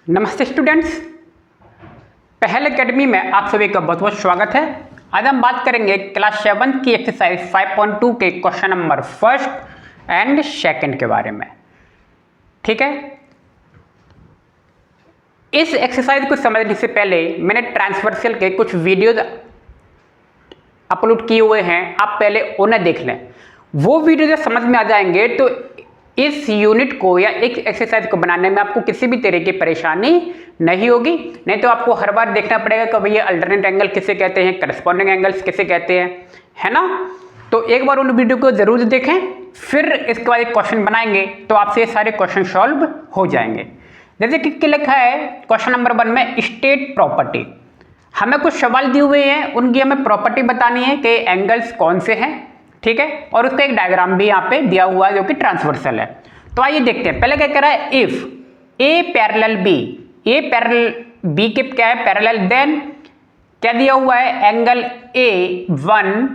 नमस्ते स्टूडेंट्स, पहल एकेडमी में आप सभी का बहुत बहुत स्वागत है। आज हम बात करेंगे क्लास 7 की एक्सरसाइज 5.2 के question number first and second के बारे में। ठीक है, इस एक्सरसाइज को समझने से पहले मैंने ट्रांसवर्सल के कुछ वीडियोज अपलोड किए हुए हैं, आप पहले उन्हें देख लें। वो वीडियो जब समझ में आ जाएंगे तो इस यूनिट को या एक एक्सरसाइज को बनाने में आपको किसी भी तरह की परेशानी नहीं होगी। नहीं तो आपको हर बार देखना पड़ेगा कि भैया अल्टरनेट एंगल किसे कहते हैं, करस्पॉन्डिंग एंगल्स किसे कहते हैं, है ना। तो एक बार उन वीडियो को जरूर देखें, फिर इसके बाद एक क्वेश्चन बनाएंगे तो आपसे ये सारे क्वेश्चन सॉल्व हो जाएंगे। जैसे कि लिखा है क्वेश्चन नंबर 1 में स्टेट प्रॉपर्टी। हमें कुछ सवाल दिए हुए हैं, उनकी हमें प्रॉपर्टी बतानी है कि एंगल्स कौन से हैं। ठीक है, और उसका एक डायग्राम भी यहाँ पे दिया हुआ है जो कि ट्रांसवर्सल है। तो आइए देखते हैं। पहले क्या कह रहा है, if A parallel B, A parallel B के क्या है, पैरेलल, देन क्या दिया हुआ है, angle A1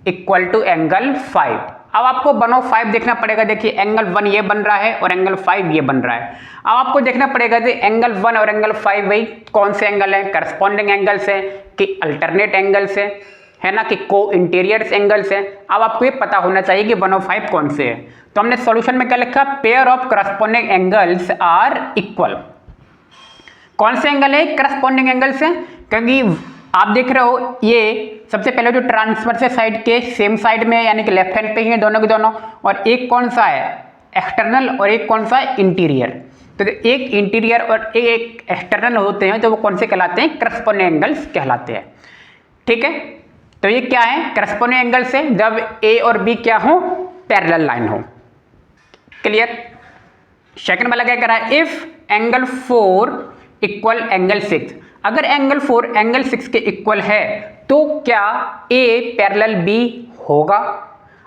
equal to angle 5। अब आपको 105 देखना पड़ेगा। देखिए एंगल 1 ये बन रहा है और एंगल 5 ये बन रहा है। अब आपको देखना पड़ेगा कि एंगल 1 और एंगल 5 वही कौन से एंगल हैं, करस्पॉन्डिंग एंगल्स हैं कि अल्टरनेट एंगल्स हैं, है ना, कि को इंटीरियर्स एंगल्स हैं। अब आपको ये पता होना चाहिए कि 105 कौन से है। तो हमने सॉल्यूशन में क्या लिखा, pair of corresponding angles are equal. कौन से एंगल है, करस्पॉन्डिंग एंगल्स हैं, क्योंकि आप देख रहे हो ये सबसे पहले जो ट्रांसवर्सल साइड के सेम साइड में यानी कि लेफ्ट हैंड पे ही है दोनों के दोनों, और एक कौन सा है एक्सटर्नल और एक कौन सा है इंटीरियर। तो एक इंटीरियर और एक एक्सटर्नल होते हैं तो वो कौन से कहलाते हैं, करस्पॉन्डिंग एंगल्स कहलाते हैं। ठीक है, तो ये क्या है, करस्पॉन्डिंग एंगल्स है जब ए और बी क्या हो, पैरेलल लाइन हो। क्लियर। सेकंड वाला क्या कह रहा है, इफ एंगल 4 इक्वल एंगल 6। अगर एंगल 4 एंगल 6 के इक्वल है तो क्या ए पैरेलल बी होगा।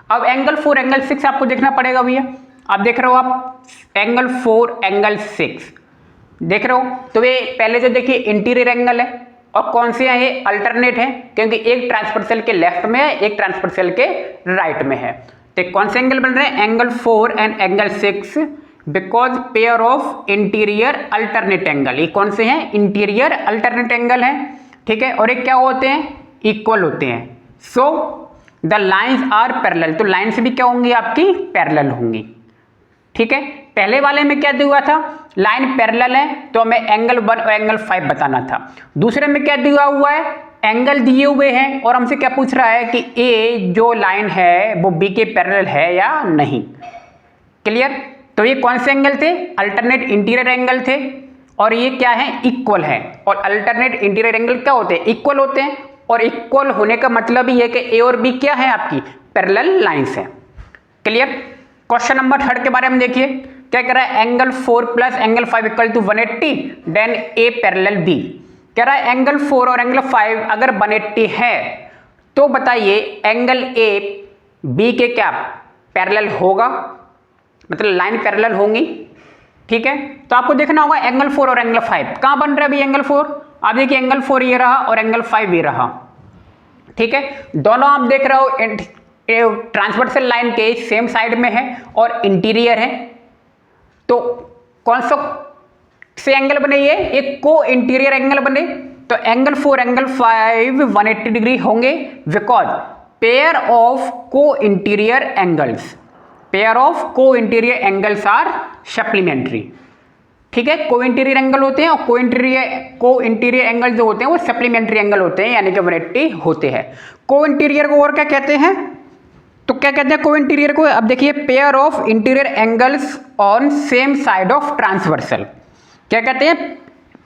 अब एंगल 4 एंगल 6 आपको देखना पड़ेगा भैया। आप देख रहे हो, आप एंगल 4 एंगल 6 देख रहे हो, तो ये पहले जो देखिए इंटीरियर एंगल है और कौन से हैं, ये अल्टरनेट है, क्योंकि एक ट्रांसवर्सल के लेफ्ट में है, एक ट्रांसवर्सल के राइट में है। तो कौन से एंगल बन रहे हैं, angle 4 and angle 6, because pair of interior alternate angle. ये कौन से हैं, इंटीरियर अल्टरनेट एंगल है। ठीक है, और ये क्या होते हैं, इक्वल होते हैं। So the lines are parallel, तो लाइन्स भी क्या होंगी, आपकी पैरेलल होंगी। ठीक है, पहले वाले में क्या दिया हुआ था, लाइन पैरेलल है तो हमें एंगल 1 और एंगल 5 बताना था। दूसरे में क्या दिया हुआ है, एंगल दिए हुए हैं और हमसे क्या पूछ रहा है कि ए जो लाइन है वो बी के पैरेलल है या नहीं। क्लियर। तो ये कौन से एंगल थे, अल्टरनेट इंटीरियर एंगल थे, और ये क्या है, इक्वल है। और अल्टरनेट इंटीरियर एंगल क्या होते हैं, इक्वल होते हैं, और इक्वल होने का मतलब ही है कि ए और बी क्या है, आपकी पैरेलल लाइंस है। क्लियर। क्वेश्चन नंबर 3 के बारे में देखिए, क्या कह रहा है, angle 4 plus angle 5 equal to 180, then A parallel B. कह रहा है एंगल 4 और एंगल 5 अगर 180 है तो बताइए एंगल ए बी के क्या पैरेलल होगा, मतलब लाइन पैरेलल होंगी। ठीक है, तो आपको देखना होगा एंगल 4 और एंगल 5 कहां बन रहा है अभी, एंगल 4 आप देखिए, एंगल 4 ये रहा और एंगल 5 ये रहा। ठीक है, दोनों आप देख रहे हो ट्रांसवर्सल लाइन के सेम साइड में है और इंटीरियर है। तो कौन सा से एंगल बने, ये एक को इंटीरियर एंगल बने। तो एंगल 4 एंगल 5 180 डिग्री होंगे, बिकॉज पेयर ऑफ को इंटीरियर एंगल्स, पेयर ऑफ को इंटीरियर एंगल्स आर सप्लीमेंट्री। ठीक है, को इंटीरियर एंगल होते हैं और को इंटीरियर एंगल जो होते हैं वो सप्लीमेंट्री एंगल होते हैं, यानी कि 180 होते हैं। को इंटीरियर को और क्या कहते हैं, तो क्या कहते हैं को इंटीरियर को, अब देखिए, pair of interior angles on same side of transversal. क्या कहते हैं,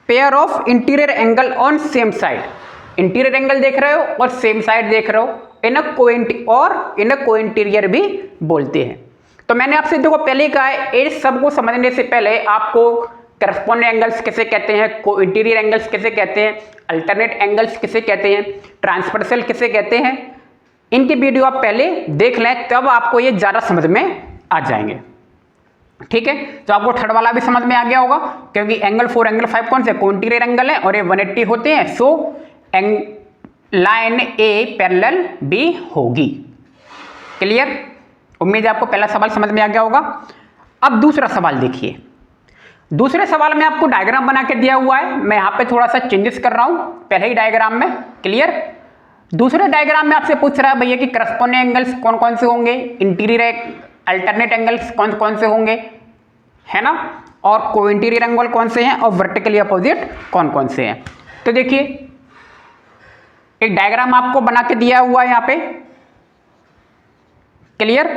pair of interior angle on same side. Interior angle देख रहे हो और सेम साइड देख रहे हो, इन्हें को इंटीरियर भी बोलते हैं। तो मैंने आपसे देखो पहले कहा है, इस सब को समझने से पहले आपको करस्पॉन्डिंग एंगल्स किसे कहते हैं, को इंटीरियर एंगल्स किसे कहते हैं, अल्टरनेट एंगल्स किसे कहते हैं, ट्रांसवर्सल किसे कहते हैं, इनकी वीडियो आप पहले देख लें, तब आपको ये ज़्यादा समझ में आ जाएंगे। ठीक है, तो आपको थर्ड वाला भी समझ में आ गया होगा, क्योंकि एंगल 4 एंगल 5 कौन से, को इंटीरियर एंगल है और ये 180 होते हैं। सो लाइन ए पैरेलल बी होगी। क्लियर। उम्मीद है आपको पहला सवाल समझ में आ गया होगा। अब दूसरा सवाल देखिए, दूसरे सवाल में आपको डायग्राम बना के दिया हुआ है, मैं यहाँ पे थोड़ा सा चेंजेस कर रहा हूँ पहले ही डायग्राम में। क्लियर। दूसरे डायग्राम में आपसे पूछ रहा है भैया कि करस्पॉन्डिंग एंगल्स कौन कौन से होंगे, इंटीरियर अल्टरनेट एंगल्स कौन कौन से होंगे, है ना, और को इंटीरियर एंगल कौन से हैं, और वर्टिकली अपोजिट कौन कौन से हैं। तो देखिए एक डायग्राम आपको बना के दिया हुआ है यहाँ पे। क्लियर।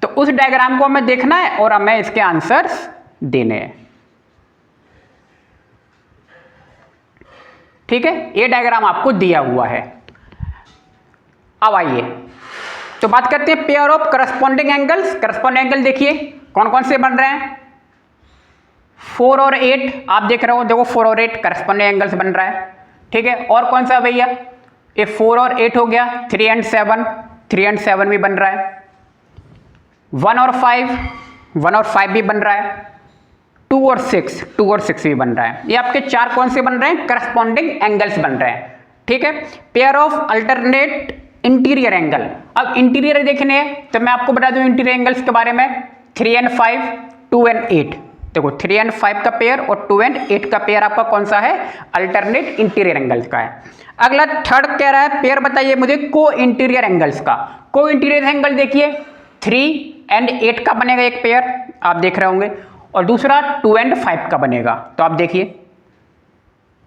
तो उस डायग्राम को हमें देखना है और हमें इसके आंसर्स देने हैं। ठीक है, ये डायग्राम आपको दिया हुआ है। अब आइए तो बात करते हैं pair of corresponding angles. Corresponding angle देखिए कौन कौन से बन रहे हैं, 4 और 8 आप देख रहे हो, देखो 4 और 8 करस्पॉन्डिंग एंगल्स बन रहा है। ठीक है, और कौन सा भैया, ये 4 और 8 हो गया, 3 एंड 7, 3 एंड 7 भी बन रहा है। 1 और 5 भी बन रहा है। 2 और 6 भी बन रहा है। ये आपके 4 कौन से बन रहे हैं, करस्पॉन्डिंग एंगल्स बन रहे हैं। ठीक है, pair of alternate interior angle. अब इंटीरियर देखने हैं तो मैं आपको बता दूं इंटीरियर एंगल्स के बारे में, 3 एंड 5, 2 एंड 8। देखो 3 एंड 5 का पेयर और 2 एंड 8 का पेयर आपका कौन सा है, अल्टरनेट इंटीरियर एंगल्स का है। अगला थर्ड कह रहा है पेयर बताइए मुझे को इंटीरियर एंगल्स का। को इंटीरियर एंगल देखिए 3 एंड 8 का बनेगा एक पेयर, आप देख रहे होंगे, और दूसरा 2 एंड 5 का बनेगा। तो आप देखिए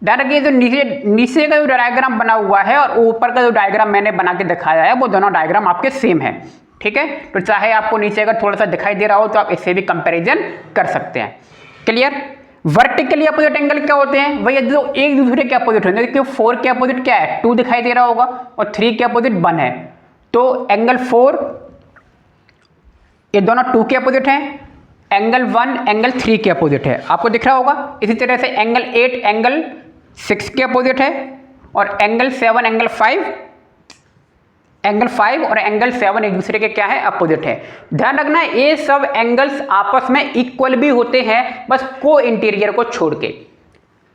डायरेक्टली जो नीचे का जो डायग्राम बना हुआ है और ऊपर का जो डायग्राम मैंने बना के दिखाया है वो दोनों डायग्राम आपके सेम है। ठीक है, तो चाहे आपको नीचे अगर थोड़ा सा दिखाई दे रहा हो तो आप इससे भी कंपैरिजन कर सकते हैं। क्लियर। वर्टिकली अपोजिट एंगल क्या होते हैं, वही जो एक दूसरे के अपोजिट होते हैं। देखिए 4 के अपोजिट क्या है, 2 दिखाई दे रहा होगा, और 3 के अपोजिट 1 है। तो एंगल 4 ये दोनों 2 के अपोजिट हैं, एंगल 1 एंगल 3 के अपोजिट है, आपको दिख रहा होगा। इसी तरह से एंगल 8 एंगल 6 के अपोजिट है, और एंगल 7 एंगल 5 और एंगल 7 एक दूसरे के क्या है, अपोजिट है। ध्यान रखना ये सब एंगल्स आपस में इक्वल भी होते हैं, बस को इंटीरियर को छोड़ के।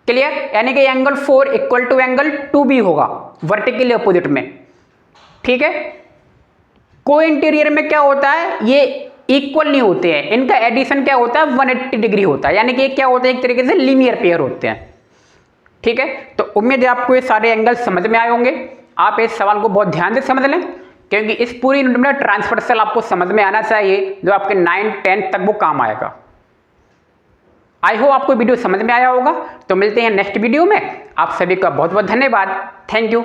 क्लियर। यानी कि एंगल 4 इक्वल टू एंगल 2 भी होगा वर्टिकली अपोजिट में। ठीक है, को इंटीरियर में क्या होता है, ये इक्वल नहीं होते हैं, इनका एडिशन क्या होता है 180 डिग्री होता है, यानी कि क्या होता है एक तरीके से लीनियर पेयर होते हैं। ठीक है, तो उम्मीद है आपको ये सारे एंगल समझ में आए होंगे। आप इस सवाल को बहुत ध्यान से समझ लें, क्योंकि इस पूरी यूनिट में ट्रांसवर्सल आपको समझ में आना चाहिए, जो आपके 9, 10 तक वो काम आएगा। आई होप आपको वीडियो समझ में आया होगा। तो मिलते हैं नेक्स्ट वीडियो में। आप सभी का बहुत बहुत धन्यवाद। Thank you.